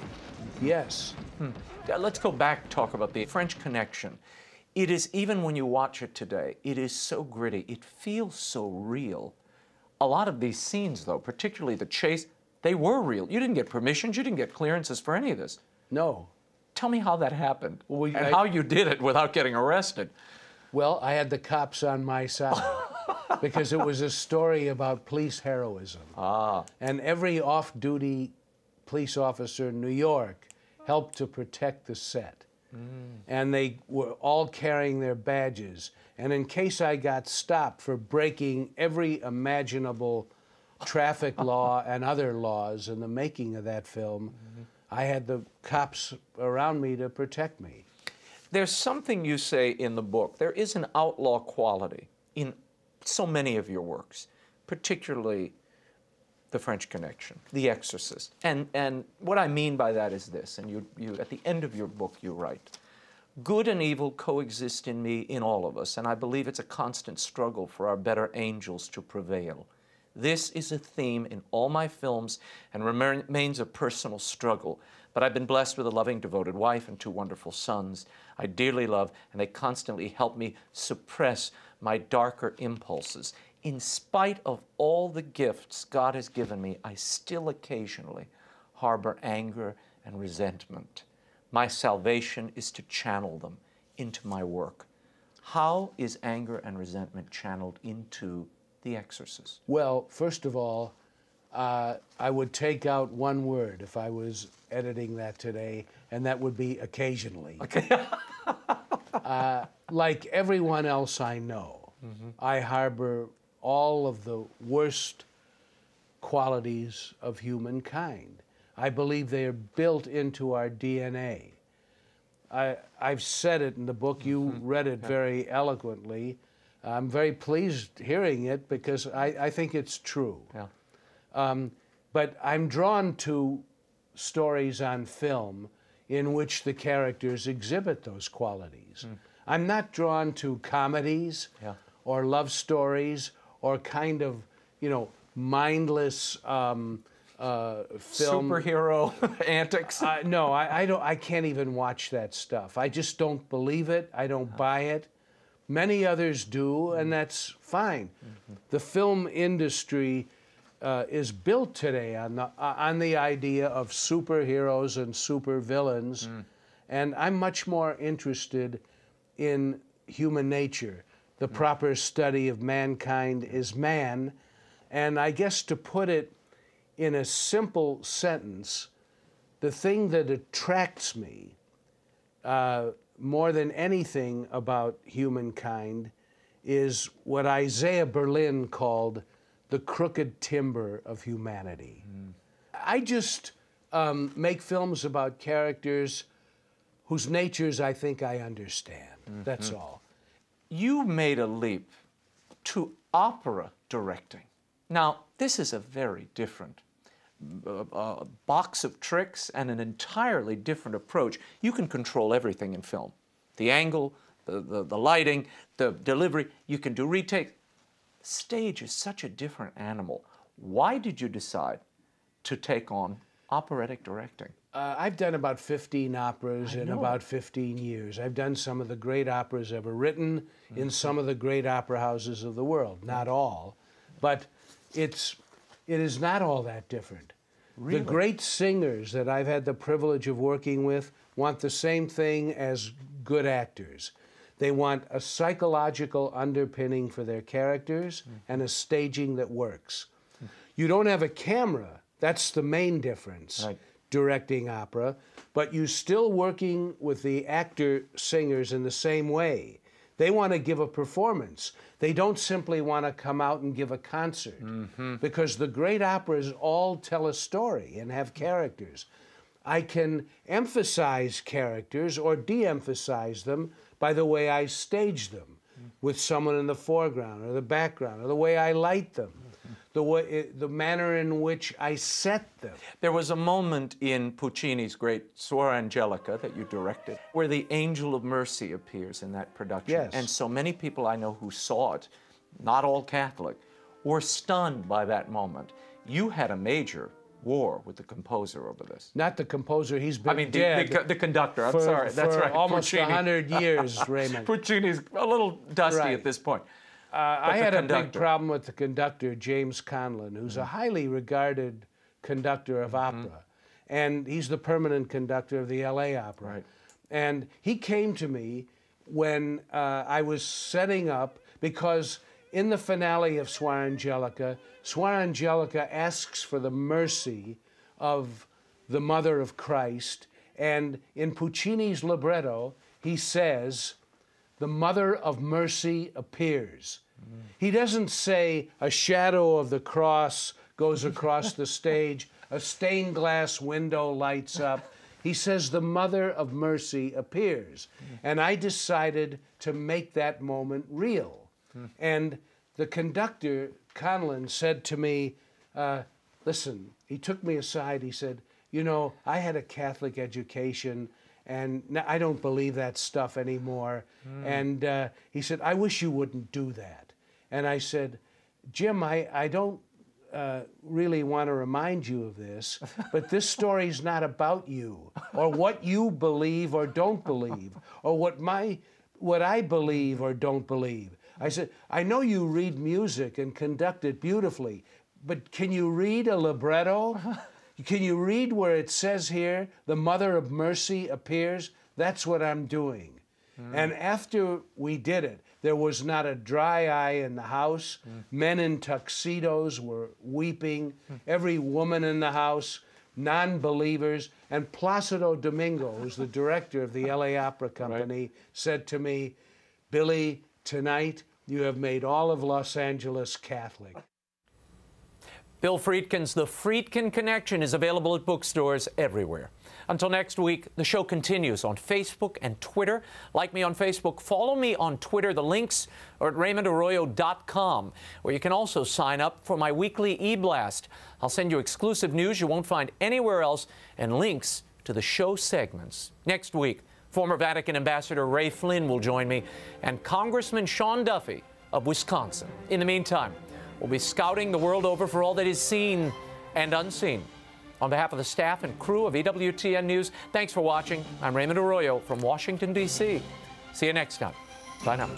yes. Let's go back, talk about the French Connection. It is, even when you watch it today, it is so gritty, it feels so real. A lot of these scenes, though, particularly the chase, they were real. You didn't get permissions, you didn't get clearances for any of this. No. Tell me how that happened, and how you did it without getting arrested. Well, I had the cops on my side because it was a story about police heroism. And every off-duty police officer in New York helped to protect the set. And they were all carrying their badges. And in case I got stopped for breaking every imaginable traffic law and other laws in the making of that film, I had the cops around me to protect me. There's something you say in the book. There is an outlaw quality in so many of your works, particularly The French Connection, The Exorcist. And what I mean by that is this, and you at the end of your book you write, good and evil coexist in me, in all of us, and I believe it's a constant struggle for our better angels to prevail. This is a theme in all my films and remains a personal struggle, but I've been blessed with a loving, devoted wife and 2 wonderful sons I dearly love, and they constantly help me suppress my darker impulses. In spite of all the gifts God has given me, I still occasionally harbor anger and resentment. My salvation is to channel them into my work. How is anger and resentment channeled into The Exorcist? Well, first of all, I would take out one word if I was editing that today, and that would be occasionally. Okay. Like everyone else I know, I harbor all of the worst qualities of humankind. I believe they are built into our DNA. I've said it in the book. You read it very eloquently. I'm very pleased hearing it because I think it's true. Yeah. But I'm drawn to stories on film in which the characters exhibit those qualities. I'm not drawn to comedies or love stories or kind of, you know, mindless film. Superhero antics? No, I can't even watch that stuff. I just don't believe it. I don't buy it. Many others do, and that's fine. The film industry is built today on the idea of superheroes and supervillains, and I'm much more interested in human nature. The proper study of mankind is man, and I guess to put it in a simple sentence, the thing that attracts me more than anything about humankind is what Isaiah Berlin called the crooked timber of humanity. I just make films about characters whose natures I think I understand. That's all. You made a leap to opera directing. Now, this is a very different box of tricks and an entirely different approach. You can control everything in film. The angle, the lighting, the delivery, you can do retakes. Stage is such a different animal. Why did you decide to take on operatic directing? I've done about 15 operas in about 15 years. I've done some of the great operas ever written in some of the great opera houses of the world. Not all, but it is not all that different. Really? The great singers that I've had the privilege of working with want the same thing as good actors. They want a psychological underpinning for their characters and a staging that works. You don't have a camera. That's the main difference, right, directing opera, but you're still working with the actor-singers in the same way. They want to give a performance. They don't simply want to come out and give a concert, because the great operas all tell a story and have characters. I can emphasize characters or de-emphasize them by the way I stage them, with someone in the foreground or the background, or the way I light them, the manner in which I set them. There was a moment in Puccini's great Suor Angelica that you directed where the Angel of Mercy appears in that production. Yes. And so many people I know who saw it, not all Catholic, were stunned by that moment. You had a major war with the composer over this. Not the composer, he's been dead. The conductor, I'm sorry, that's right. Almost Puccini. 100 years, Raymond. Puccini's a little dusty at this point. I had a big problem with the conductor, James Conlon, who's a highly regarded conductor of opera. And he's the permanent conductor of the LA Opera. Right. And he came to me when I was setting up, because in the finale of Suor Angelica asks for the mercy of the Mother of Christ. And in Puccini's libretto, he says, the Mother of Mercy appears. He doesn't say a shadow of the cross goes across the stage, a stained glass window lights up. He says the Mother of Mercy appears. And I decided to make that moment real. And the conductor, Conlon, said to me, listen, he took me aside. He said, you know, I had a Catholic education, and I don't believe that stuff anymore. And he said, I wish you wouldn't do that. And I said, Jim, I don't really want to remind you of this, but this story's not about you or what you believe or don't believe or what I believe or don't believe. I said, I know you read music and conduct it beautifully, but can you read a libretto? Can you read where it says here, the Mother of Mercy appears? That's what I'm doing. And after we did it, there was not a dry eye in the house. Men in tuxedos were weeping. Every woman in the house, non-believers. And Placido Domingo, who's the director of the LA Opera Company, said to me, Billy, tonight you have made all of Los Angeles Catholic. Bill Friedkin's The Friedkin Connection is available at bookstores everywhere. Until next week, the show continues on Facebook and Twitter. Like me on Facebook, follow me on Twitter. The links are at RaymondArroyo.com, where you can also sign up for my weekly e-blast. I'll send you exclusive news you won't find anywhere else and links to the show segments. Next week, former Vatican Ambassador Ray Flynn will join me, and Congressman Sean Duffy of Wisconsin. In the meantime, we'll be scouting the world over for all that is seen and unseen. On behalf of the staff and crew of EWTN News, thanks for watching. I'm Raymond Arroyo from Washington, D.C. See you next time. Bye now.